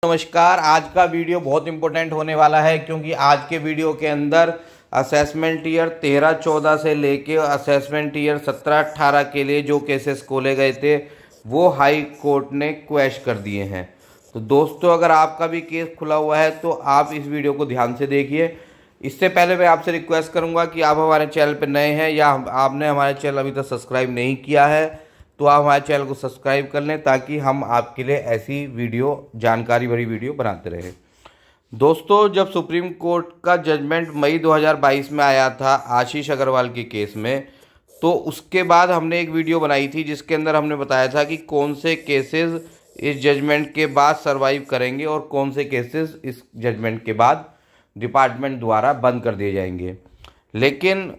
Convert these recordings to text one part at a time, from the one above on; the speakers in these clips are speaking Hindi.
नमस्कार। आज का वीडियो बहुत इंपॉर्टेंट होने वाला है क्योंकि आज के वीडियो के अंदर असेसमेंट ईयर 13-14 से लेके असेसमेंट ईयर 17-18 के लिए जो केसेस खोले गए थे वो हाई कोर्ट ने क्वैश कर दिए हैं। तो दोस्तों, अगर आपका भी केस खुला हुआ है तो आप इस वीडियो को ध्यान से देखिए। इससे पहले मैं आपसे रिक्वेस्ट करूंगा कि आप हमारे चैनल पर नए हैं या आपने हमारे चैनल अभी तक सब्सक्राइब नहीं किया है तो आप हमारे चैनल को सब्सक्राइब कर लें ताकि हम आपके लिए ऐसी वीडियो, जानकारी भरी वीडियो बनाते रहें। दोस्तों, जब सुप्रीम कोर्ट का जजमेंट मई 2022 में आया था आशीष अग्रवाल के केस में, तो उसके बाद हमने एक वीडियो बनाई थी जिसके अंदर हमने बताया था कि कौन से केसेस इस जजमेंट के बाद सर्वाइव करेंगे और कौन से केसेस इस जजमेंट के बाद डिपार्टमेंट द्वारा बंद कर दिए जाएंगे। लेकिन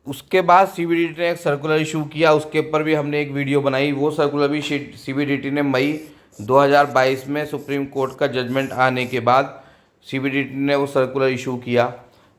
उसके बाद सीबीडीटी ने एक सर्कुलर इशू किया, उसके ऊपर भी हमने एक वीडियो बनाई। वो सर्कुलर भी सीबीडीटी ने मई 2022 में सुप्रीम कोर्ट का जजमेंट आने के बाद सीबीडीटी ने वो सर्कुलर इशू किया।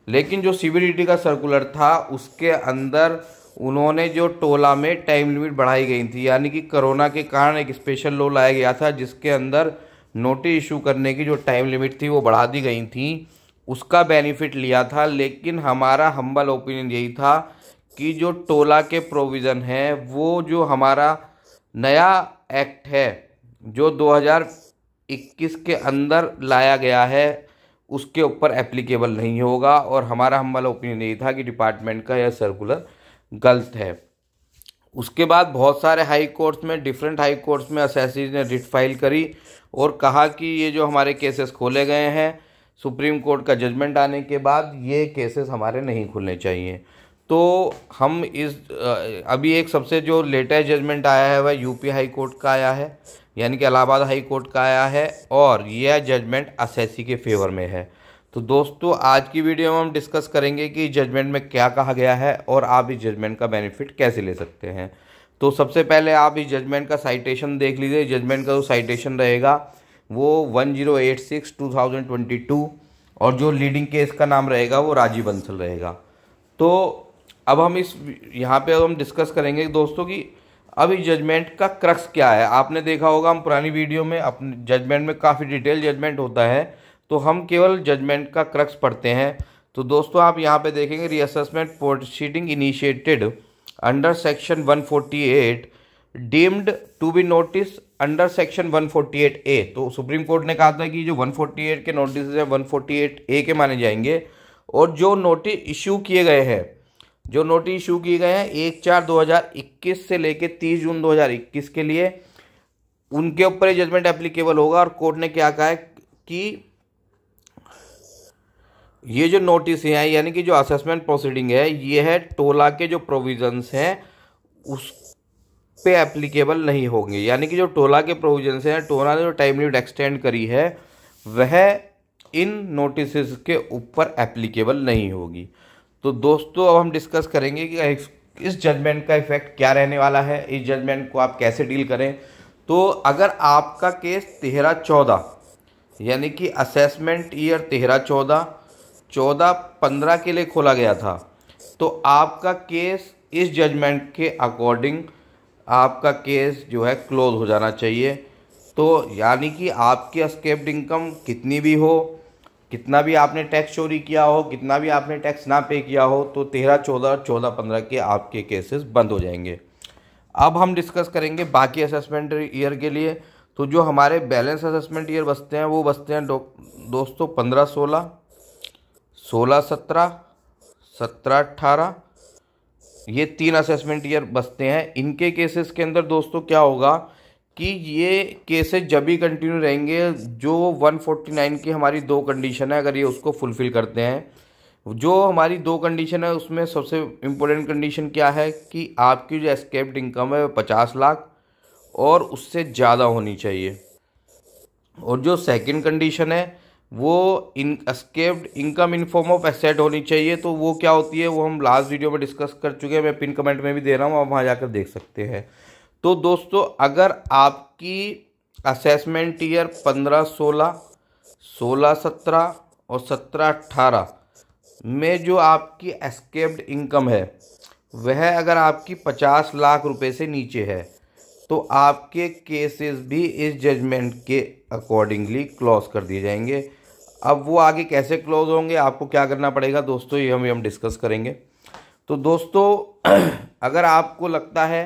लेकिन जो सीबीडीटी का सर्कुलर था उसके अंदर उन्होंने जो टोला में टाइम लिमिट बढ़ाई गई थी, यानी कि कोरोना के कारण एक स्पेशल लॉ लाया गया था जिसके अंदर नोटिस इशू करने की जो टाइम लिमिट थी वो बढ़ा दी गई थी, उसका बेनिफिट लिया था। लेकिन हमारा हम्बल ओपिनियन यही था कि जो टोला के प्रोविज़न है वो जो हमारा नया एक्ट है जो 2021 के अंदर लाया गया है उसके ऊपर एप्लीकेबल नहीं होगा, और हमारा हम्बल ओपिनियन यही था कि डिपार्टमेंट का यह सर्कुलर गलत है। उसके बाद बहुत सारे हाई कोर्ट्स में, डिफरेंट हाई कोर्ट्स में असेसीज ने रिट फाइल करी और कहा कि ये जो हमारे केसेस खोले गए हैं सुप्रीम कोर्ट का जजमेंट आने के बाद ये केसेस हमारे नहीं खुलने चाहिए। तो हम अभी एक सबसे जो लेटेस्ट जजमेंट आया है वह यूपी हाई कोर्ट का आया है, यानी कि इलाहाबाद हाई कोर्ट का आया है, और यह जजमेंट असेसी के फेवर में है। तो दोस्तों, आज की वीडियो में हम डिस्कस करेंगे कि जजमेंट में क्या कहा गया है और आप इस जजमेंट का बेनिफिट कैसे ले सकते हैं। तो सबसे पहले आप इस जजमेंट का साइटेशन देख लीजिए। जजमेंट का जो साइटेशन रहेगा वो 1086/2022 और जो लीडिंग केस का नाम रहेगा वो राजीव बंसल रहेगा। तो अब हम यहाँ पे हम डिस्कस करेंगे दोस्तों कि अब इस जजमेंट का क्रक्स क्या है। आपने देखा होगा हम पुरानी वीडियो में अपने जजमेंट में काफ़ी डिटेल जजमेंट होता है, तो हम केवल जजमेंट का क्रक्स पढ़ते हैं। तो दोस्तों, आप यहाँ पे देखेंगे reassessment proceeding initiated under section 148 deemed to be notice under section 148A। तो सुप्रीम कोर्ट ने कहा था कि जो 148 के नोटिस हैं 148A के माने जाएंगे, और जो नोटिस इशू किए गए हैं 1/4/2021 से लेके 30 जून 2021 के लिए, उनके ऊपर ये जजमेंट एप्लीकेबल होगा। और कोर्ट ने क्या कहा है कि ये जो नोटिस है यानी कि जो असेसमेंट प्रोसीडिंग है ये है टोला के जो प्रोविजंस हैं उस पे एप्लीकेबल नहीं होंगे, यानी कि जो टोला के प्रोविजंस हैं, टोला ने जो टाइम लिमिट एक्सटेंड करी है वह इन नोटिस के ऊपर एप्लीकेबल नहीं होगी। तो दोस्तों, अब हम डिस्कस करेंगे कि इस जजमेंट का इफेक्ट क्या रहने वाला है, इस जजमेंट को आप कैसे डील करें। तो अगर आपका केस 13-14 यानी कि असेसमेंट ईयर 13-14, 14-15 के लिए खोला गया था, तो आपका केस इस जजमेंट के अकॉर्डिंग आपका केस जो है क्लोज हो जाना चाहिए। तो यानी कि आपकी एस्केप्ड इनकम कितनी भी हो, कितना भी आपने टैक्स चोरी किया हो, कितना भी आपने टैक्स ना पे किया हो, तो 13-14 और 14-15 के आपके केसेस बंद हो जाएंगे। अब हम डिस्कस करेंगे बाकी असेसमेंट ईयर के लिए। तो जो हमारे बैलेंस असेसमेंट ईयर बचते हैं वो बचते हैं दोस्तों 15-16, 16-17, 17-18, ये 3 असेसमेंट ईयर बचते हैं। इनके केसेस के अंदर दोस्तों क्या होगा कि ये केसेस जब भी कंटिन्यू रहेंगे जो 149 की हमारी 2 कंडीशन है, अगर ये उसको फुलफ़िल करते हैं। जो हमारी 2 कंडीशन है उसमें सबसे इम्पोर्टेंट कंडीशन क्या है कि आपकी जो एस्केप्ड इनकम है 50 लाख और उससे ज़्यादा होनी चाहिए, और जो सेकंड कंडीशन है वो escaped income in form of asset होनी चाहिए। तो वो क्या होती है वो हम लास्ट वीडियो में डिस्कस कर चुके हैं, मैं पिन कमेंट में भी दे रहा हूँ, आप वहाँ जाकर देख सकते हैं। तो दोस्तों, अगर आपकी असेसमेंट ईयर 15-16, 16-17 और 17-18 में जो आपकी एस्केप्ड इनकम है वह अगर आपकी 50 लाख रुपए से नीचे है तो आपके केसेस भी इस जजमेंट के अकॉर्डिंगली क्लोज कर दिए जाएंगे। अब वो आगे कैसे क्लोज होंगे, आपको क्या करना पड़ेगा दोस्तों, ये हम डिस्कस करेंगे। तो दोस्तों अगर आपको लगता है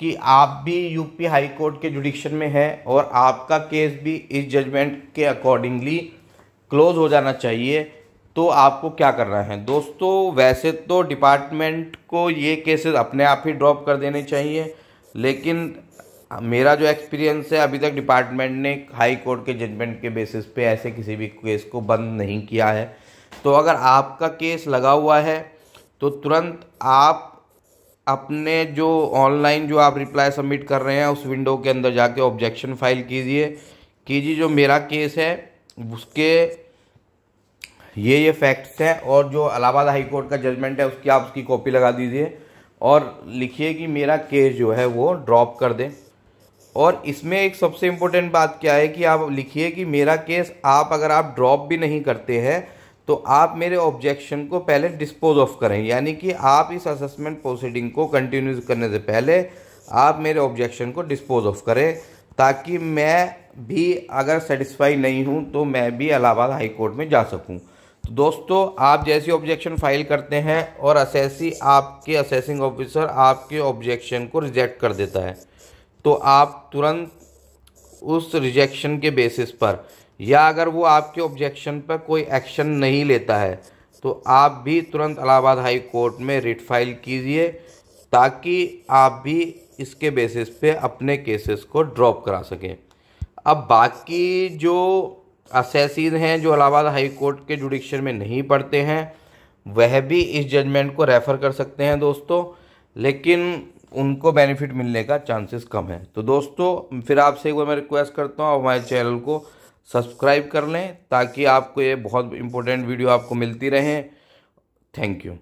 कि आप भी यूपी हाई कोर्ट के जुडिक्शन में है और आपका केस भी इस जजमेंट के अकॉर्डिंगली क्लोज हो जाना चाहिए, तो आपको क्या करना है दोस्तों। वैसे तो डिपार्टमेंट को ये केसेस अपने आप ही ड्रॉप कर देने चाहिए, लेकिन मेरा जो एक्सपीरियंस है, अभी तक डिपार्टमेंट ने हाई कोर्ट के जजमेंट के बेसिस पे ऐसे किसी भी केस को बंद नहीं किया है। तो अगर आपका केस लगा हुआ है तो तुरंत आप अपने जो ऑनलाइन जो आप रिप्लाई सबमिट कर रहे हैं उस विंडो के अंदर जाके ऑब्जेक्शन फाइल कीजिए जो मेरा केस है उसके ये फैक्ट्स हैं और जो इलाहाबाद हाई कोर्ट का जजमेंट है उसकी आप उसकी कॉपी लगा दीजिए और लिखिए कि मेरा केस जो है वो ड्रॉप कर दें। और इसमें एक सबसे इम्पोर्टेंट बात क्या है कि आप लिखिए कि मेरा केस अगर आप ड्रॉप भी नहीं करते हैं तो आप मेरे ऑब्जेक्शन को पहले डिस्पोज ऑफ करें, यानी कि आप इस असेसमेंट प्रोसीडिंग को कंटिन्यू करने से पहले आप मेरे ऑब्जेक्शन को डिस्पोज ऑफ करें, ताकि मैं भी अगर सेटिस्फाई नहीं हूं तो मैं भी इलाहाबाद हाई कोर्ट में जा सकूं। तो दोस्तों आप जैसी ऑब्जेक्शन फाइल करते हैं और आपके असेसिंग ऑफिसर आपके ऑब्जेक्शन को रिजेक्ट कर देता है, तो आप तुरंत उस रिजेक्शन के बेसिस पर या अगर वो आपके ऑब्जेक्शन पर कोई एक्शन नहीं लेता है तो आप भी तुरंत इलाहाबाद हाई कोर्ट में रिट फाइल कीजिए, ताकि आप भी इसके बेसिस पे अपने केसेस को ड्रॉप करा सकें। अब बाकी जो असेसीज हैं जो इलाहाबाद हाई कोर्ट के जुडिक्शन में नहीं पढ़ते हैं वह भी इस जजमेंट को रेफ़र कर सकते हैं दोस्तों, लेकिन उनको बेनिफिट मिलने का चांसेस कम है। तो दोस्तों फिर आपसे एक बार मैं रिक्वेस्ट करता हूँ आप हमारे चैनल को सब्सक्राइब कर लें ताकि आपको ये बहुत इंपॉर्टेंट वीडियो आपको मिलती रहे। Thank you.